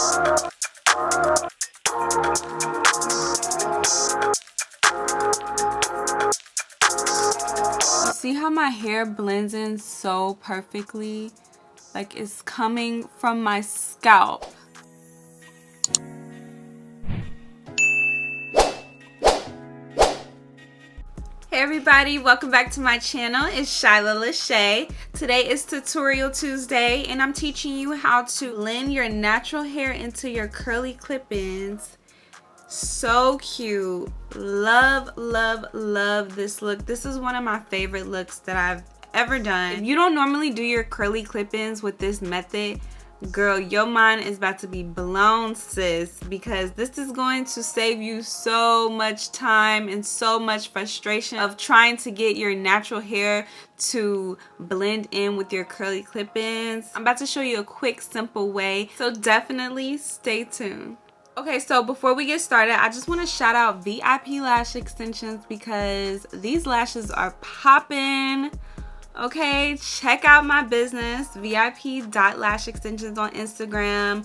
You see how my hair blends in so perfectly? Like it's coming from my scalp. Hey everybody, welcome back to my channel. It's shailah.leshe. Today is Tutorial Tuesday and I'm teaching you how to blend your natural hair into your curly clip-ins. So cute. Love, love, love this look. This is one of my favorite looks that I've ever done. If you don't normally do your curly clip-ins with this method, girl, your mind is about to be blown, sis, because this is going to save you so much time and so much frustration of trying to get your natural hair to blend in with your curly clip-ins. I'm about to show you a quick, simple way, so definitely stay tuned. Okay, so before we get started, I just want to shout out VIP Lash Extensions because these lashes are popping. Okay, check out my business, VIP.Lash Extensions on Instagram.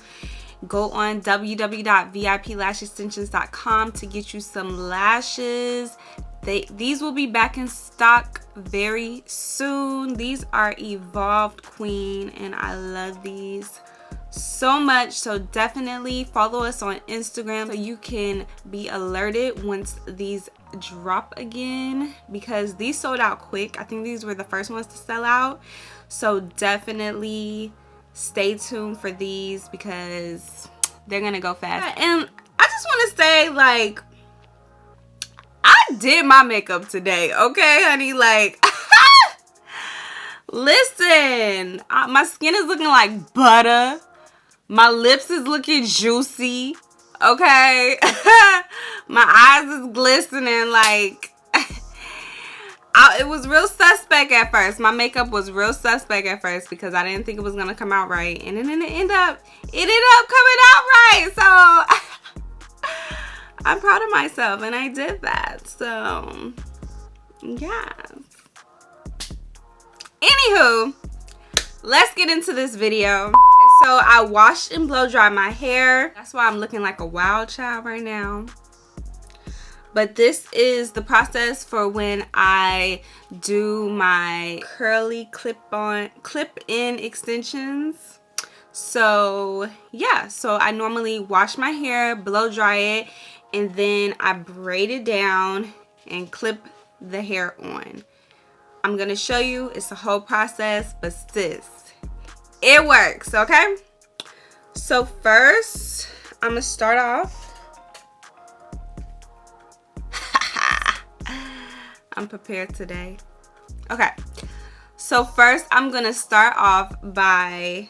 Go on www.viplashextensions.com to get you some lashes. These will be back in stock very soon. These are Evolved Queen and I love these so much, so definitely follow us on Instagram so you can be alerted once these drop again, because these sold out quick. I think these were the first ones to sell out, so definitely stay tuned for these because they're gonna go fast. And I just want to say, like, I did my makeup today, okay honey, like listen, my skin is looking like butter. My lips is looking juicy, okay? My eyes is glistening, like, it was real suspect at first. My makeup was real suspect at first because I didn't think it was going to come out right. And then it ended up coming out right. So, I'm proud of myself and I did that. So, yeah. Anywho, let's get into this video. So I washed and blow dried my hair. That's why I'm looking like a wild child right now. But this is the process for when I do my curly clip-in extensions. So yeah, so I normally wash my hair, blow dry it, and then I braid it down and clip the hair on. I'm gonna show you, it's a whole process, but sis, it works, okay? So first, I'm gonna start off. I'm prepared today. Okay, so first I'm gonna start off by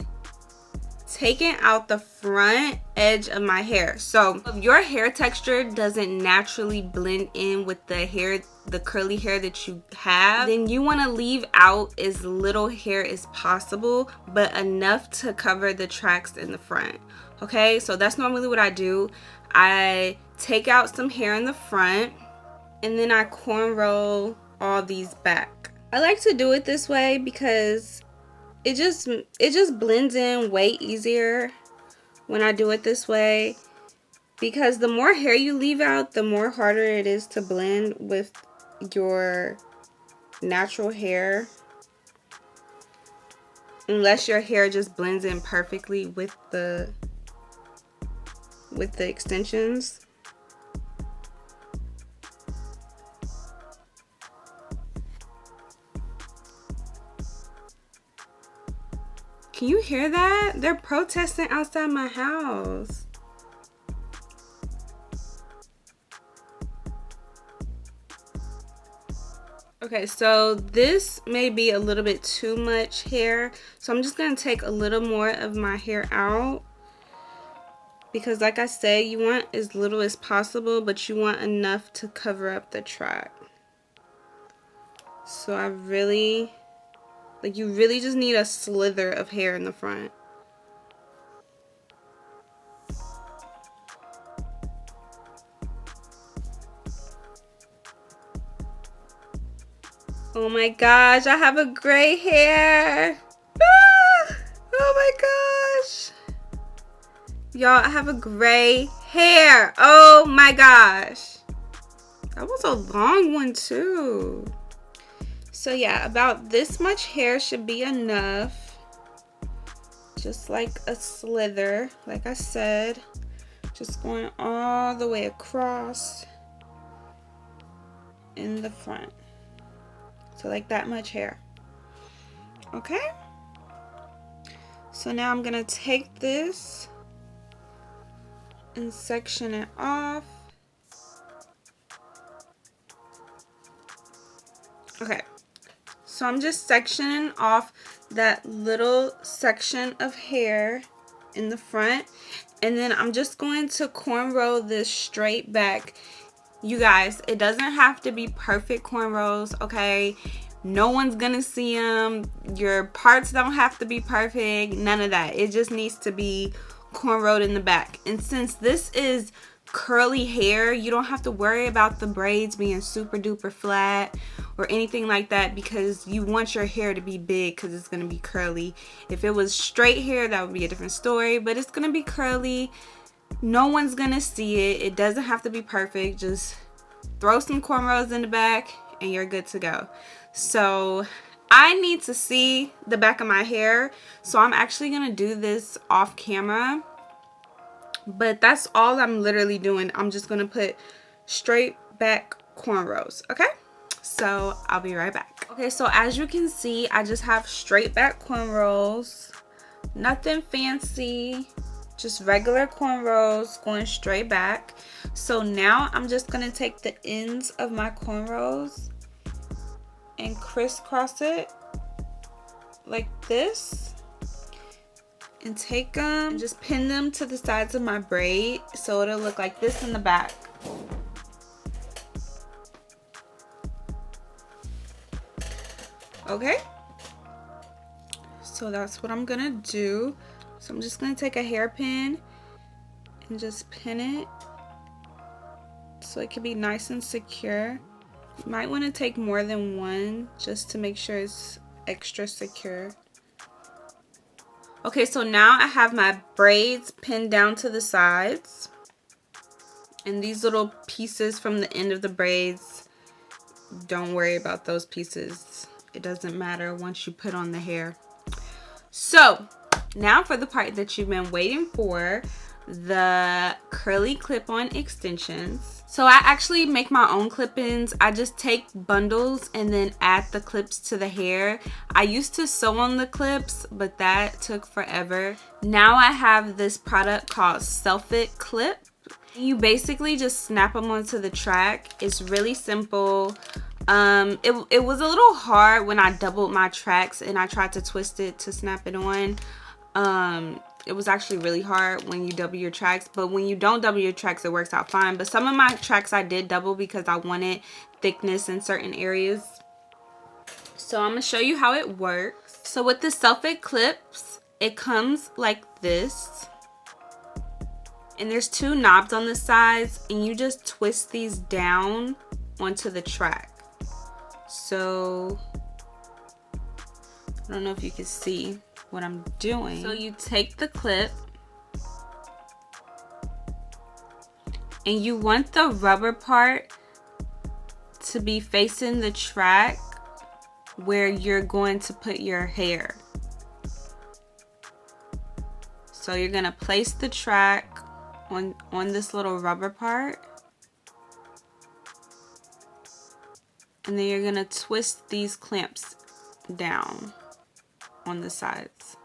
taking out the front edge of my hair. So if your hair texture doesn't naturally blend in with the hair, the curly hair that you have, then you want to leave out as little hair as possible, but enough to cover the tracks in the front. Okay, so that's normally what I do. I take out some hair in the front and then I cornrow all these back. I like to do it this way because it just blends in way easier when I do it this way, because the more hair you leave out, the more harder it is to blend with your natural hair, unless your hair just blends in perfectly with the extensions. Can you hear that? They're protesting outside my house. Okay, so this may be a little bit too much hair, so I'm just going to take a little more of my hair out, because like I said, you want as little as possible, but you want enough to cover up the track. So I really, like, you really just need a slither of hair in the front. Oh my gosh, I have a gray hair. Ah, oh my gosh. Y'all, I have a gray hair. Oh my gosh. That was a long one too. So yeah, about this much hair should be enough. Just like a slither, like I said. Just going all the way across in the front. So like that much hair. Okay? So now I'm gonna take this and section it off. Okay, so I'm just sectioning off that little section of hair in the front, and then I'm just going to cornrow this straight back. You guys, it doesn't have to be perfect cornrows, okay? No one's gonna see them. Your parts don't have to be perfect, none of that. It just needs to be cornrowed in the back. And since this is curly hair, you don't have to worry about the braids being super duper flat or anything like that, because you want your hair to be big because it's going to be curly. If it was straight hair, that would be a different story, but it's going to be curly. No one's going to see it. It doesn't have to be perfect. Just throw some cornrows in the back and you're good to go. So I need to see the back of my hair, so I'm actually going to do this off camera. But that's all I'm literally doing. I'm just going to put straight back cornrows, okay? So I'll be right back. Okay, so as you can see, I just have straight back cornrows. Nothing fancy, just regular cornrows going straight back. So now I'm just going to take the ends of my cornrows and crisscross it like this. And take them and just pin them to the sides of my braid so it'll look like this in the back. Okay, so that's what I'm gonna do. So I'm just gonna take a hairpin and just pin it so it can be nice and secure. You might want to take more than one just to make sure it's extra secure. Okay, so now I have my braids pinned down to the sides, and these little pieces from the end of the braids, don't worry about those pieces. It doesn't matter once you put on the hair. So now for the part that you've been waiting for, the curly clip-on extensions. So I actually make my own clip-ins. I just take bundles and then add the clips to the hair. I used to sew on the clips, but that took forever. Now I have this product called Self-It Clip. You basically just snap them onto the track. It's really simple. It was a little hard when I doubled my tracks and I tried to twist it to snap it on. It was actually really hard when you double your tracks, but when you don't double your tracks, it works out fine. But some of my tracks I did double because I wanted thickness in certain areas. So I'm gonna show you how it works. So with the Self-It clips, it comes like this. And there's two knobs on the sides, and you just twist these down onto the track. So I don't know if you can see what I'm doing. So you take the clip and you want the rubber part to be facing the track where you're going to put your hair. So you're gonna place the track on this little rubber part, and then you're gonna twist these clamps down on the sides.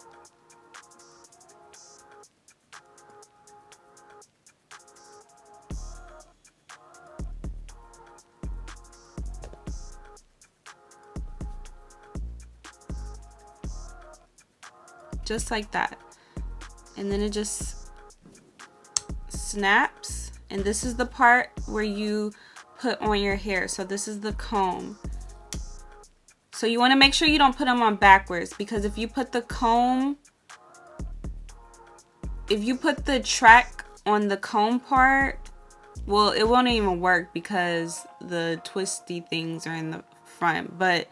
Just like that. And then it just snaps, and this is the part where you put on your hair. So this is the comb. So you want to make sure you don't put them on backwards, because if you put the comb, if you put the track on the comb part, well, it won't even work because the twisty things are in the front. But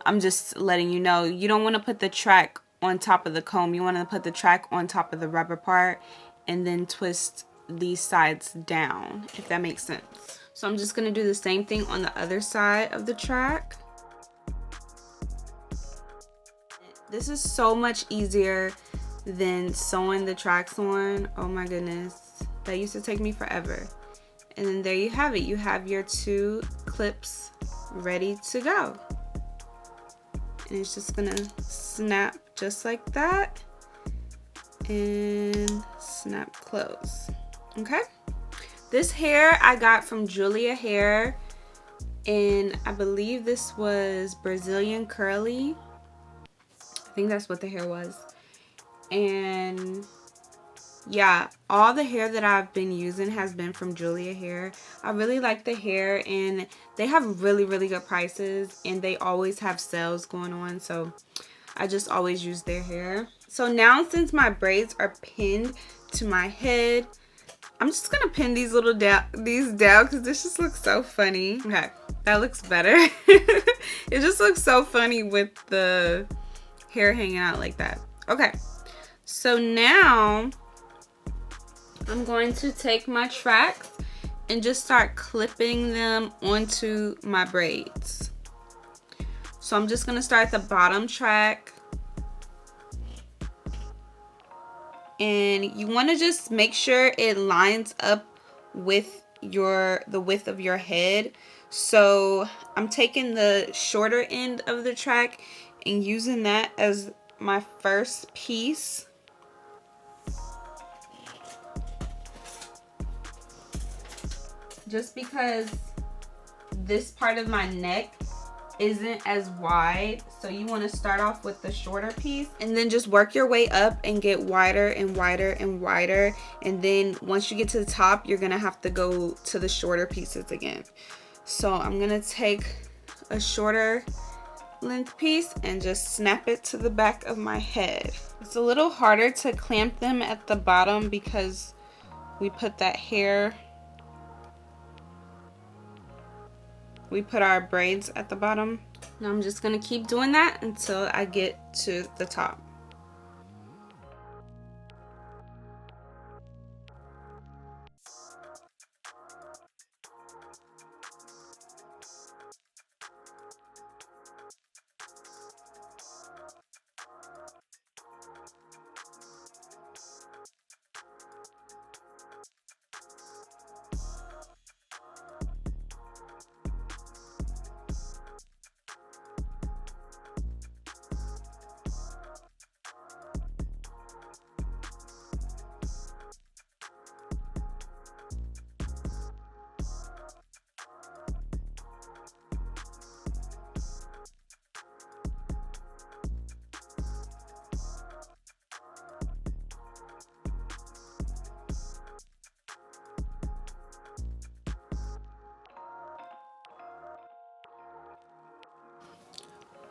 I'm just letting you know, you don't want to put the track on top of the comb. You want to put the track on top of the rubber part, and then twist these sides down, if that makes sense. So I'm just gonna do the same thing on the other side of the track. This is so much easier than sewing the tracks on. Oh my goodness, that used to take me forever. And then there you have it. You have your 2 clips ready to go. And it's just gonna snap just like that and snap close. Okay, this hair I got from Julia Hair, and I believe this was Brazilian curly. I think that's what the hair was. And yeah, all the hair that I've been using has been from Julia Hair. I really like the hair, and they have really good prices, and they always have sales going on, so I just always use their hair. So now, since my braids are pinned to my head, I'm just gonna pin these down because this just looks so funny. Okay, that looks better. It just looks so funny with the hair hanging out like that. Okay, so now I'm going to take my tracks and just start clipping them onto my braids. So I'm just gonna start at the bottom track, and you want to just make sure it lines up with the width of your head. So I'm taking the shorter end of the track and using that as my first piece. Just because this part of my neck isn't as wide, so you want to start off with the shorter piece and then just work your way up and get wider and wider and wider, and then once you get to the top, you're gonna have to go to the shorter pieces again. So I'm gonna take a shorter length piece and just snap it to the back of my head. It's a little harder to clamp them at the bottom because we put that hair, we put our braids at the bottom. Now I'm just gonna keep doing that until I get to the top.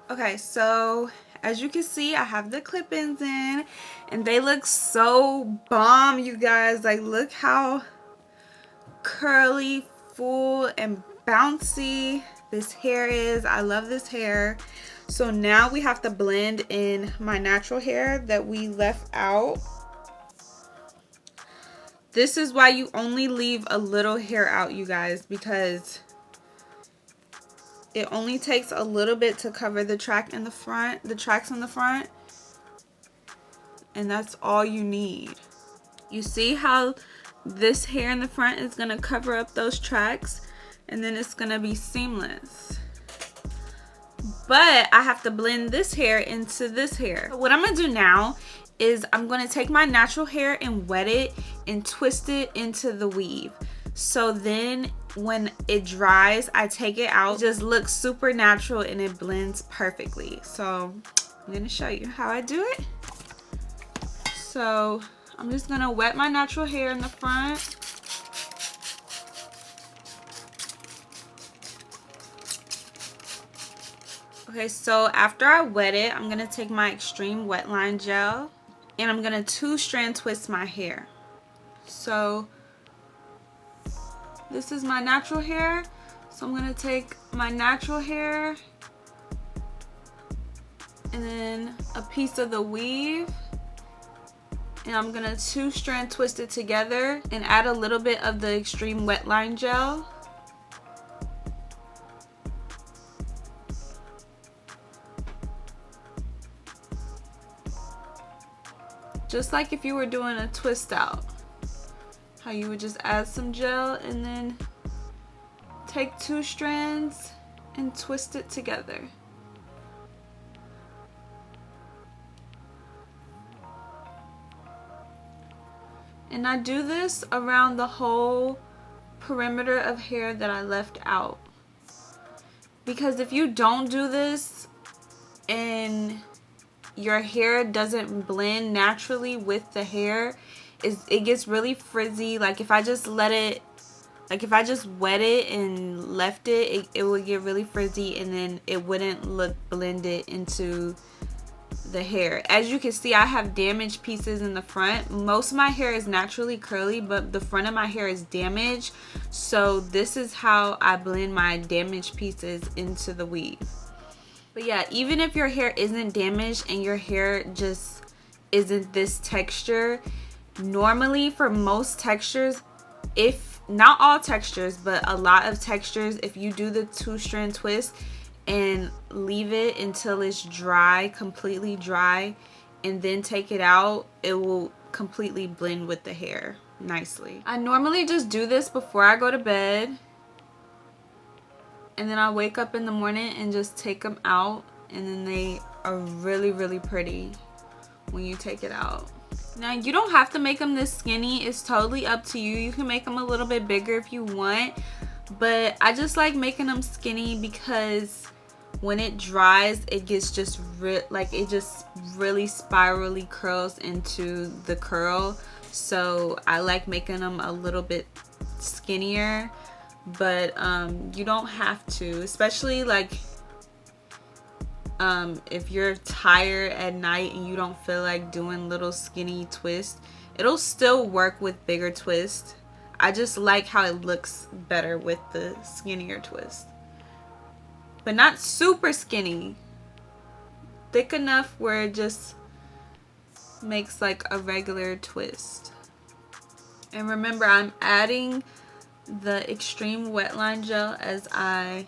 Okay, so as you can see, I have the clip-ins in, and they look so bomb, you guys. Like, look how curly, full, and bouncy this hair is. I love this hair. So now we have to blend in my natural hair that we left out. This is why you only leave a little hair out, you guys, because it only takes a little bit to cover the track in the front, the tracks in the front, and that's all you need. You see how this hair in the front is gonna cover up those tracks, and then it's gonna be seamless. But I have to blend this hair into this hair. So what I'm gonna do now is I'm gonna take my natural hair and wet it and twist it into the weave. So then when it dries, I take it out. It just looks super natural and it blends perfectly. So I'm gonna show you how I do it. So I'm just gonna wet my natural hair in the front. Okay, so after I wet it, I'm gonna take my Extreme Wet Line Gel and I'm gonna 2-strand twist my hair. So this is my natural hair. So I'm gonna take my natural hair and then a piece of the weave And I'm gonna 2-strand twist it together and add a little bit of the extreme wet line gel. Just like if you were doing a twist out, how you would just add some gel and then take 2 strands and twist it together. And I do this around the whole perimeter of hair that I left out. Because if you don't do this and your hair doesn't blend naturally with the hair, it gets really frizzy. Like if I just let it, like if I just wet it and left it, it would get really frizzy and then it wouldn't look blended into the hair. As you can see, I have damaged pieces in the front. Most of my hair is naturally curly, but the front of my hair is damaged. So this is how I blend my damaged pieces into the weave. But yeah, even if your hair isn't damaged and your hair just isn't this texture, normally for most textures, if not all textures, but a lot of textures, if you do the 2-strand twist and leave it until it's dry, completely dry, and then take it out, it will completely blend with the hair nicely. I normally just do this before I go to bed, and then I wake up in the morning and just take them out, and then they are really, really pretty when you take it out. Now, you don't have to make them this skinny. It's totally up to you. You can make them a little bit bigger if you want, but I just like making them skinny because when it dries, it gets just it just really spirally curls into the curl. So I like making them a little bit skinnier, but you don't have to, especially like if you're tired at night and you don't feel like doing little skinny twists. It'll still work with bigger twists. I just like how it looks better with the skinnier twist, but not super skinny, thick enough where it just makes like a regular twist. And remember, I'm adding the extreme wet line gel as I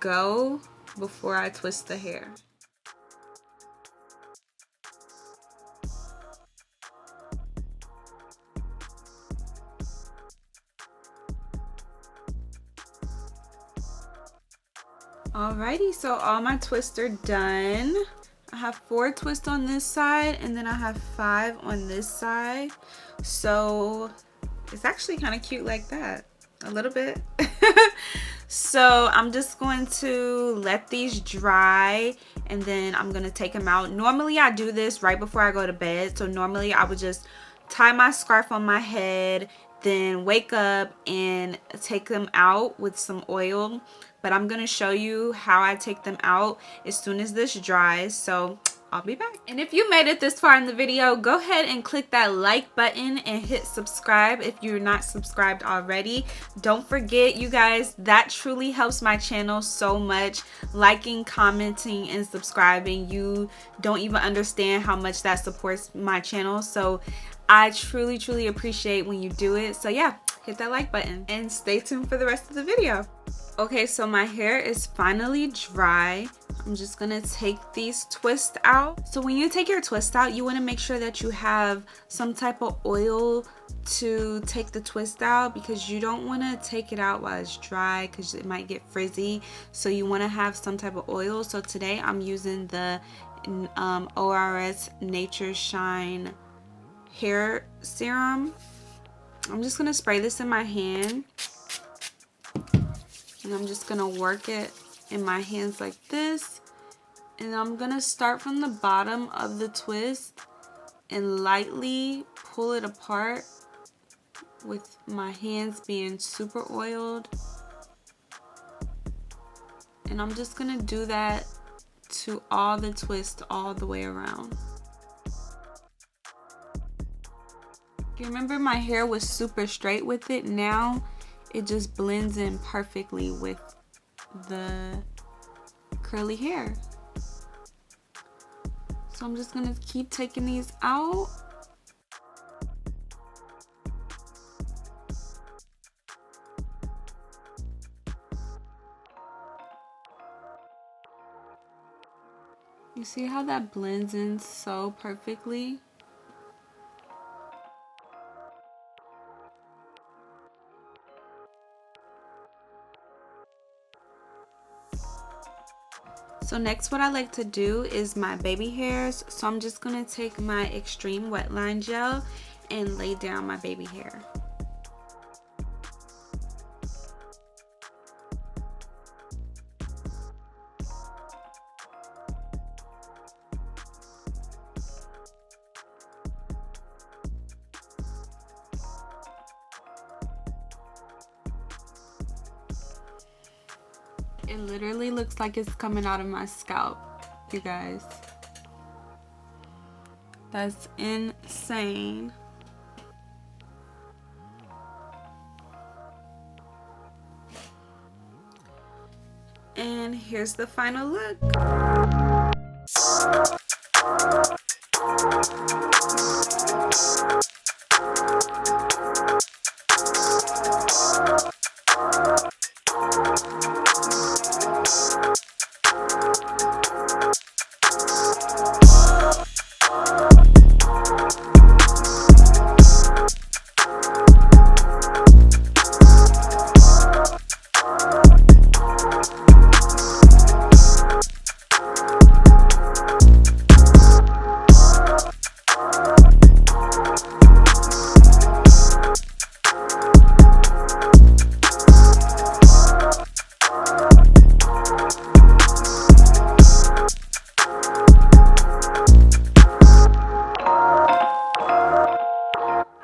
go before I twist the hair. Alrighty, so all my twists are done. I have 4 twists on this side and then I have 5 on this side. So it's actually kind of cute like that, a little bit. So I'm just going to let these dry and then I'm going to take them out. Normally I do this right before I go to bed. So normally I would just tie my scarf on my head, then wake up and take them out with some oil. But I'm going to show you how I take them out as soon as this dries. So I'll be back. And if you made it this far in the video, go ahead and click that like button and hit subscribe if you're not subscribed already. Don't forget, you guys, that truly helps my channel so much. Liking, commenting, and subscribing. You don't even understand how much that supports my channel. So I truly, truly appreciate when you do it. So yeah, hit that like button and stay tuned for the rest of the video. Okay, so my hair is finally dry. I'm just gonna take these twists out. So when you take your twist out, you wanna make sure that you have some type of oil to take the twist out, because you don't wanna take it out while it's dry because it might get frizzy. So you wanna have some type of oil. So today I'm using the ORS Nature Shine hair serum. I'm just gonna spray this in my hand. And I'm just gonna work it in my hands like this. And I'm gonna start from the bottom of the twist and lightly pull it apart with my hands being super oiled. And I'm just gonna do that to all the twists all the way around. You remember my hair was super straight with it. Now it just blends in perfectly with the curly hair. So I'm just gonna keep taking these out. You see how that blends in so perfectly? So next, what I like to do is my baby hairs. So I'm just gonna take my extreme wet line gel and lay down my baby hair. It literally looks like it's coming out of my scalp, you guys. That's insane. And here's the final look.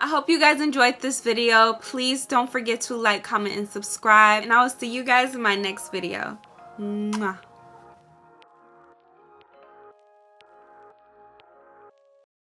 I hope you guys enjoyed this video. Please don't forget to like, comment, and subscribe. And I will see you guys in my next video. Mwah.